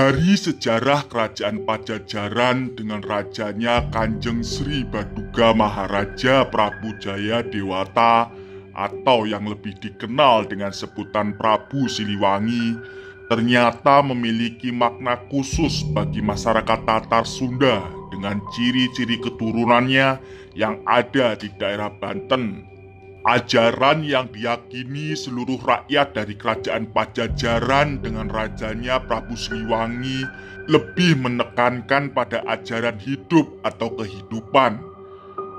Dari sejarah kerajaan Pajajaran dengan rajanya Kanjeng Sri Baduga Maharaja Prabu Jaya Dewata atau yang lebih dikenal dengan sebutan Prabu Siliwangi ternyata memiliki makna khusus bagi masyarakat Tatar Sunda dengan ciri-ciri keturunannya yang ada di daerah Banten. Ajaran yang diyakini seluruh rakyat dari kerajaan Pajajaran dengan rajanya Prabu Siliwangi lebih menekankan pada ajaran hidup atau kehidupan.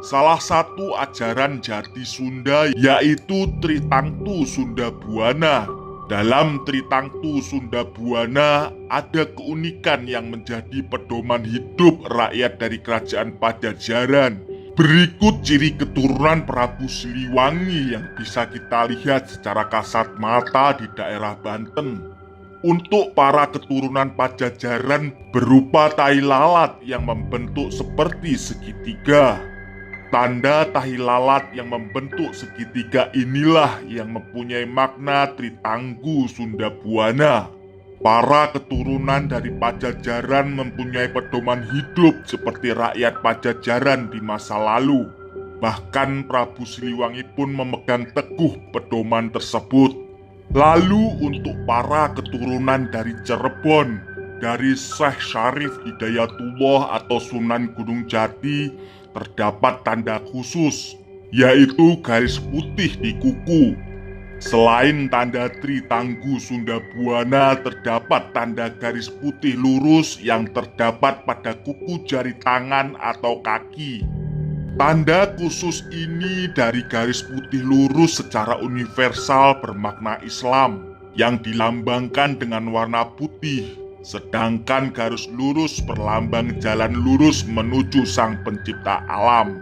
Salah satu ajaran jati Sunda yaitu Tritangtu Sunda Buana. Dalam Tritangtu Sunda Buana ada keunikan yang menjadi pedoman hidup rakyat dari kerajaan Pajajaran. Berikut ciri keturunan Prabu Siliwangi yang bisa kita lihat secara kasat mata di daerah Banten. Untuk para keturunan Pajajaran berupa tahi lalat yang membentuk seperti segitiga. Tanda tahi lalat yang membentuk segitiga inilah yang mempunyai makna Tritanggu Sunda Buana. Para keturunan dari Pajajaran mempunyai pedoman hidup seperti rakyat Pajajaran di masa lalu. Bahkan Prabu Siliwangi pun memegang teguh pedoman tersebut. Lalu untuk para keturunan dari Cirebon, dari Syekh Syarif Hidayatullah atau Sunan Gunung Jati, terdapat tanda khusus, yaitu garis putih di kuku. Selain tanda Tritanggu Sunda Buana, terdapat tanda garis putih lurus yang terdapat pada kuku jari tangan atau kaki. Tanda khusus ini dari garis putih lurus secara universal bermakna Islam yang dilambangkan dengan warna putih, sedangkan garis lurus berlambang jalan lurus menuju Sang Pencipta alam.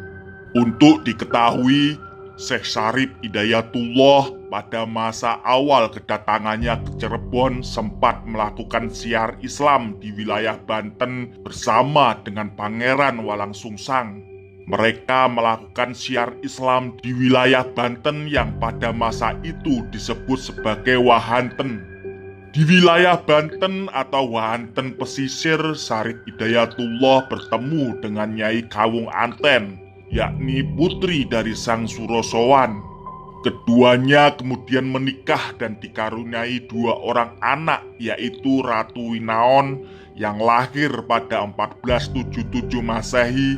Untuk diketahui, Syekh Syarif Hidayatullah pada masa awal kedatangannya ke Cirebon sempat melakukan syiar Islam di wilayah Banten bersama dengan Pangeran Walangsungsang. Mereka melakukan syiar Islam di wilayah Banten yang pada masa itu disebut sebagai Wahanten. Di wilayah Banten atau Wahanten pesisir, Syarif Hidayatullah bertemu dengan Nyai Kawung Anten, yakni putri dari Sang Surosowan. Keduanya kemudian menikah dan dikaruniai dua orang anak, yaitu Ratu Winaon yang lahir pada 1477 Masehi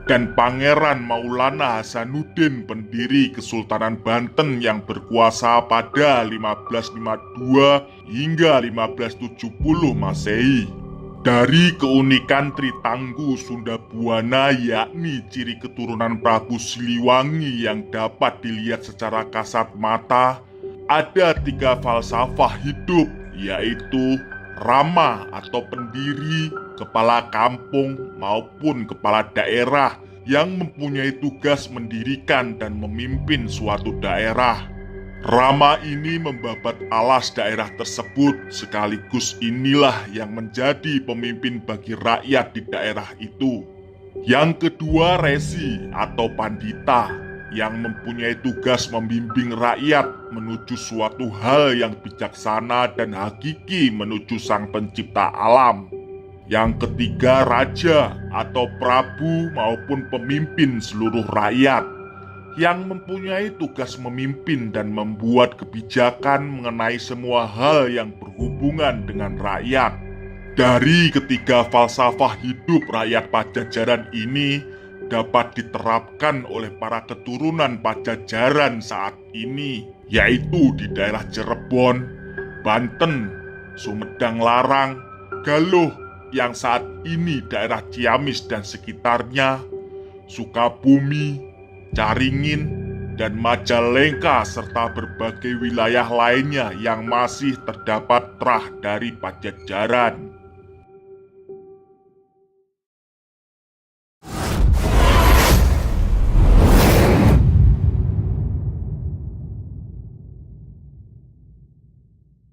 dan Pangeran Maulana Hasanuddin, pendiri Kesultanan Banten yang berkuasa pada 1552 hingga 1570 Masehi. Dari keunikan Tritanggu Sunda Buana, yakni ciri keturunan Prabu Siliwangi yang dapat dilihat secara kasat mata, ada 3 falsafah hidup, yaitu Rama atau pendiri, kepala kampung, maupun kepala daerah yang mempunyai tugas mendirikan dan memimpin suatu daerah. Rama ini membabat alas daerah tersebut, sekaligus inilah yang menjadi pemimpin bagi rakyat di daerah itu. Yang kedua, Resi atau Pandita yang mempunyai tugas membimbing rakyat menuju suatu hal yang bijaksana dan hakiki menuju Sang Pencipta alam. Yang ketiga, Raja atau Prabu maupun pemimpin seluruh rakyat yang mempunyai tugas memimpin dan membuat kebijakan mengenai semua hal yang berhubungan dengan rakyat. Dari ketiga falsafah hidup rakyat Pajajaran ini dapat diterapkan oleh para keturunan Pajajaran saat ini, yaitu di daerah Cirebon, Banten, Sumedang Larang, Galuh yang saat ini daerah Ciamis dan sekitarnya, Sukabumi, Caringin, dan Majalengka serta berbagai wilayah lainnya yang masih terdapat trah dari Pajajaran.